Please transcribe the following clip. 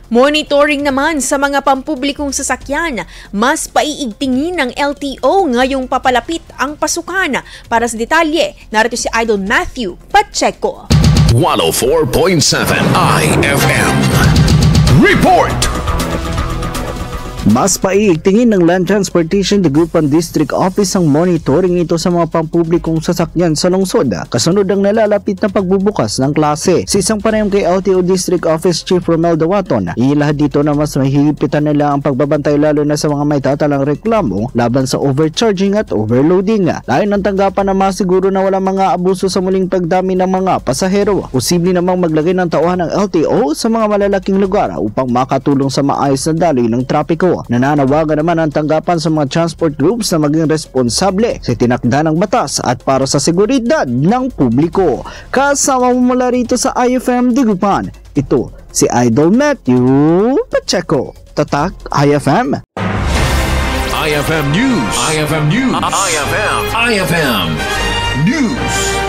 Monitoring naman sa mga pampublikong sasakyan, mas paiigtingin ng LTO ngayong papalapit ang pasukan. Para sa detalye, narito si Idol Matthew Pacheco. 104.7 IFM Report! Mas paiigtingin ng Land Transportation Dagupan District Office ang monitoring ito sa mga pampublikong sasakyan sa lungsod kasunod ang nalalapit na pagbubukas ng klase. Sa isang panayam kay LTO District Office Chief Romel Dawaton, ilahad dito na mas mahihipitan nila ang pagbabantay lalo na sa mga may tatalang reklamo laban sa overcharging at overloading. Layon ng tanggapan na masiguro na walang mga abuso sa muling pagdami ng mga pasahero. Posible namang maglagay ng tauhan ng LTO sa mga malalaking lugar upang makatulong sa maayos na daloy ng trapiko. Nananawagan naman ang tanggapan sa mga transport groups na maging responsable sa tinakda ng batas at para sa seguridad ng publiko. Kasama mo mula rito sa IFM Dagupan, ito si Idol Matthew Pacheco. Tatak IFM. IFM News. IFM News. IFM News.